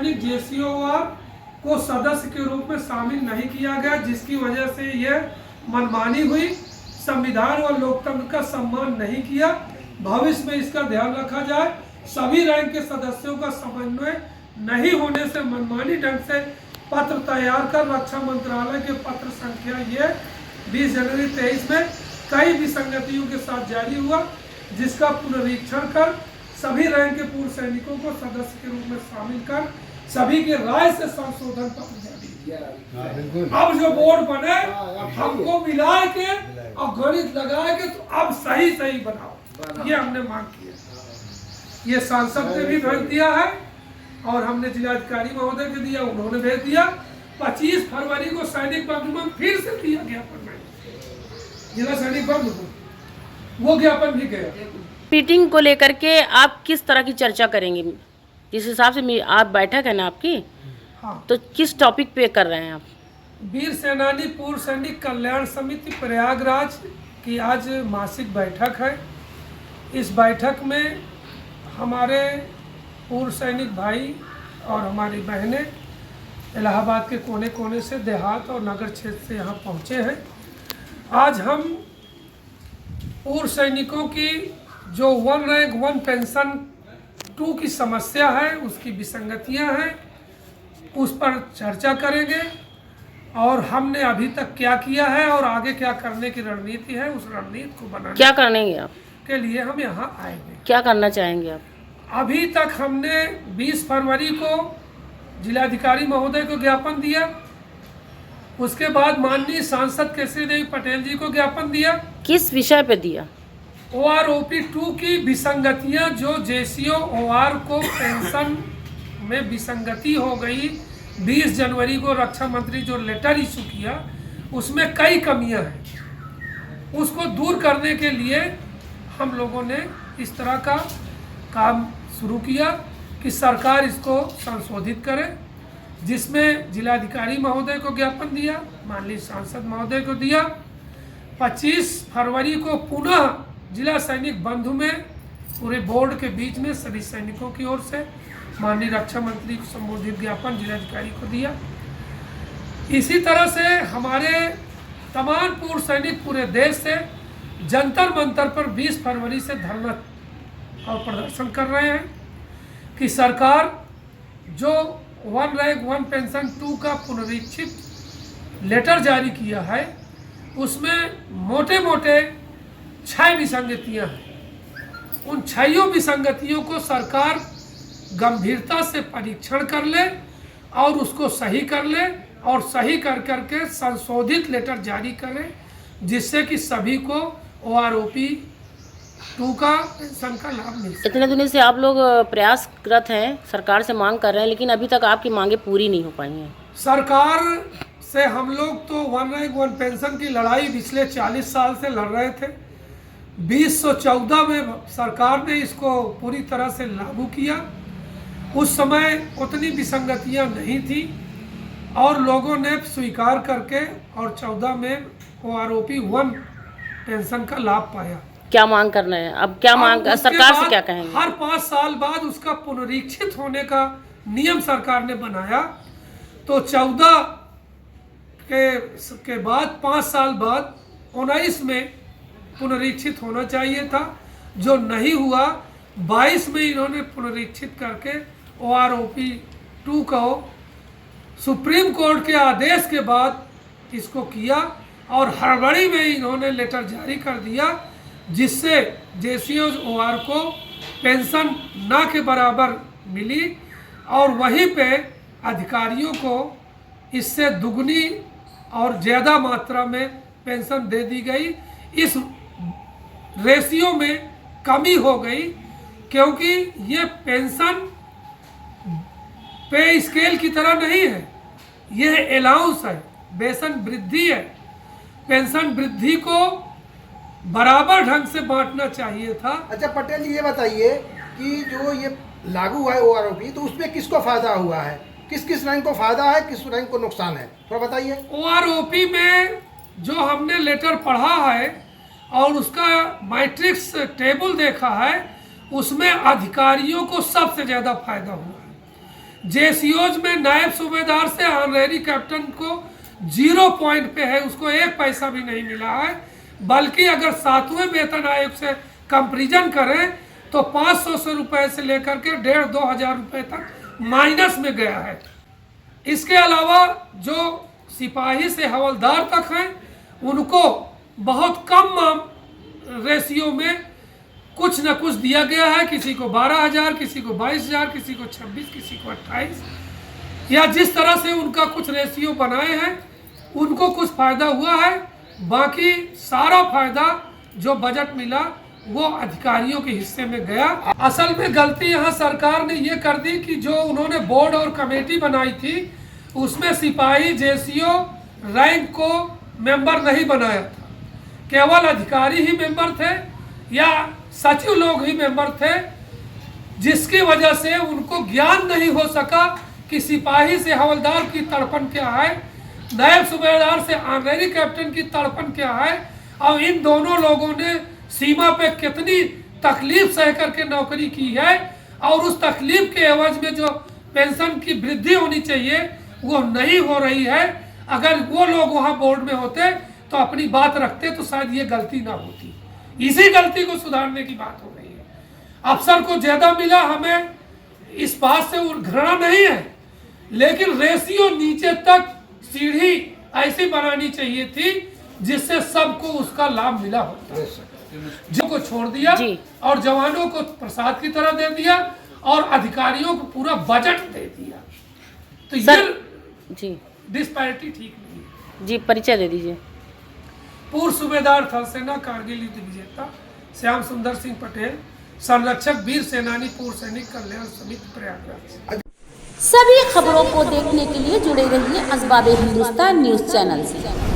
सैनिक जेसीओआर को सदस्य के रूप में शामिल नहीं किया गया, जिसकी वजह से यह मनमानी हुई, संविधान और लोकतंत्र का सम्मान नहीं किया। भविष्य में इसका ध्यान रखा जाए। सभी रैंक के सदस्यों का समन्वय नहीं होने से मनमानी ढंग से पत्र तैयार कर रक्षा मंत्रालय के पत्र संख्या ये 20 जनवरी 23 में कई विसंगतियों के साथ जारी हुआ, जिसका पुनरीक्षण कर सभी रैंक के पूर्व सैनिकों को सदस्य के रूप में शामिल कर सभी के राय से संशोधन पत्र जारी किया। अब जो बोर्ड बने हमको मिला के और गणित लगा के तो अब सही बनाओ, ये हमने मांग की है। ये सांसद ने भी भेज दिया है और हमने जिलाधिकारी महोदय को दिया, उन्होंने भेज दिया। 25 फरवरी को सैनिक बंधु में फिर से दिया ज्ञापन, जिला सैनिक बंधु को वो ज्ञापन भी गया। मीटिंग को लेकर के आप किस तरह की चर्चा करेंगे? जिस हिसाब से आप बैठक है ना आपकी, हाँ, तो किस टॉपिक पे कर रहे हैं आप? वीर सेनानी पूर्व सैनिक कल्याण समिति प्रयागराज की आज मासिक बैठक है। इस बैठक में हमारे पूर्व सैनिक भाई और हमारी बहनें इलाहाबाद के कोने कोने से, देहात और नगर क्षेत्र से यहाँ पहुँचे हैं। आज हम पूर्व सैनिकों की जो 1 रैंक 1 पेंशन 2 की समस्या है, उसकी विसंगतियां हैं, उस पर चर्चा करेंगे और हमने अभी तक क्या किया है और आगे क्या करने की रणनीति है, उस रणनीति को बनाने क्या करेंगे आप के लिए हम यहाँ आएंगे। क्या करना चाहेंगे आप? अभी तक हमने 20 फरवरी को जिलाधिकारी महोदय को ज्ञापन दिया, उसके बाद माननीय सांसद केसरी देवी पटेल जी को ज्ञापन दिया। किस विषय पे दिया? OROP 2 की विसंगतियां, जो जेसीओ OR को पेंशन में विसंगति हो गई, 20 जनवरी को रक्षा मंत्री जो लेटर इशू किया उसमें कई कमियां हैं, उसको दूर करने के लिए हम लोगों ने इस तरह का काम शुरू किया कि सरकार इसको संशोधित करे, जिसमें जिलाधिकारी महोदय को ज्ञापन दिया, माननीय सांसद महोदय को दिया। 25 फरवरी को पुनः जिला सैनिक बंधु में पूरे बोर्ड के बीच में सभी सैनिकों की ओर से माननीय रक्षा मंत्री को संबोधित ज्ञापन जिलाधिकारी को दिया। इसी तरह से हमारे तमाम पूर्व सैनिक पूरे देश से जंतर मंतर पर 20 फरवरी से धरना और प्रदर्शन कर रहे हैं कि सरकार जो 1 रैंक 1 पेंशन 2 का पुनरीक्षित लेटर जारी किया है, उसमें मोटे मोटे 6 विसंगतियां हैं। उन 6 विसंगतियों को सरकार गंभीरता से परीक्षण कर ले और उसको सही कर ले और सही कर करके संशोधित लेटर जारी करे, जिससे कि सभी को OROP 2 का पेंशन का लाभ मिल सके। इतने दिनों से आप लोग प्रयासरत हैं, सरकार से मांग कर रहे हैं, लेकिन अभी तक आपकी मांगे पूरी नहीं हो पाई हैं। सरकार से हम लोग तो 1 रैंक 1 पेंशन की लड़ाई पिछले 40 साल से लड़ रहे थे। 2014 में सरकार ने इसको पूरी तरह से लागू किया। उस समय उतनी विसंगतियां नहीं थी और लोगों ने स्वीकार करके और 14 में OROP 1 पेंशन का लाभ पाया। क्या मांग कर रहे हैं अब? क्या मांग सरकार से क्या कहेंगे? हर 5 साल बाद उसका पुनरीक्षित होने का नियम सरकार ने बनाया, तो 14 के बाद 5 साल बाद 19 में पुनरीक्षित होना चाहिए था, जो नहीं हुआ। 22 में इन्होंने पुनरीक्षित करके OROP 2 को सुप्रीम कोर्ट के आदेश के बाद इसको किया और हड़बड़ी में इन्होंने लेटर जारी कर दिया, जिससे जेसीओ OR को पेंशन ना के बराबर मिली और वहीं पे अधिकारियों को इससे दुगनी और ज़्यादा मात्रा में पेंशन दे दी गई। इस रेशियो में कमी हो गई, क्योंकि ये पेंशन पे स्केल की तरह नहीं है, यह अलाउंस है, वेतन वृद्धि है। पेंशन वृद्धि को बराबर ढंग से बांटना चाहिए था। अच्छा पटेल जी, ये बताइए कि जो ये लागू हुआ है OROP, तो उसमें किसको फायदा हुआ है? किस किस रैंक को फायदा है, किस रैंक को नुकसान है, थोड़ा बताइए। OROP में जो हमने लेटर पढ़ा है और उसका मैट्रिक्स टेबल देखा है, उसमें अधिकारियों को सबसे ज़्यादा फायदा हुआ है, जेसीओज में नायब सूबेदार से ऑनरेरी कैप्टन को 0 पॉइंट पे है, उसको 1 पैसा भी नहीं मिला है। बल्कि अगर 7वें वेतन आयोग से कंपेरिजन करें तो 500 रुपए से लेकर के 1,500-2 हज़ार रुपये तक माइनस में गया है। इसके अलावा जो सिपाही से हवलदार तक हैं उनको बहुत कम रेशियो में कुछ न कुछ दिया गया है। किसी को 12,000, किसी को 22,000, किसी को 26, किसी को 28, या जिस तरह से उनका कुछ रेशियो बनाए हैं उनको कुछ फ़ायदा हुआ है। बाकी सारा फायदा जो बजट मिला वो अधिकारियों के हिस्से में गया। असल में गलती यहाँ सरकार ने ये कर दी कि जो उन्होंने बोर्ड और कमेटी बनाई थी उसमें सिपाही जेसीओ रैंक को मेंबर नहीं बनाया था, केवल अधिकारी ही मेंबर थे या सचिव लोग ही मेंबर थे, जिसकी वजह से उनको ज्ञान नहीं हो सका कि सिपाही से हवलदार की तड़पन क्या है, नायब सूबेदार से ऑनरेरी कैप्टन की तड़पन क्या है, और इन दोनों लोगों ने सीमा पे कितनी तकलीफ सह करके नौकरी की है, और उस तकलीफ के एवज में जो पेंशन की वृद्धि होनी चाहिए वो नहीं हो रही है। अगर वो लोग वहाँ बोर्ड में होते तो अपनी बात रखते तो शायद ये गलती ना होती। इसी गलती को सुधारने की बात हो रही है। अफसर को ज्यादा मिला, हमें इस बात से घृणा नहीं है, लेकिन रेशियो नीचे तक सीढ़ी ऐसी बनानी चाहिए थी जिससे सबको उसका लाभ मिला होता। जो को छोड़ दिया और जवानों को प्रसाद की तरह दे दिया और अधिकारियों को पूरा बजट दे दिया, तो ये डिस्पैरिटी ठीक नहीं है। जी, परिचय दे दीजिए। पूर्व सूबेदार थल सेना, कारगिल युद्ध विजेता श्याम सुंदर सिंह पटेल, संरक्षक वीर सेनानी, पूर्व सैनिक कल्याण समिति, प्रयागराज। सभी खबरों को देखने के लिए जुड़े रहिए असबाब हिंदुस्तान न्यूज चैनल से।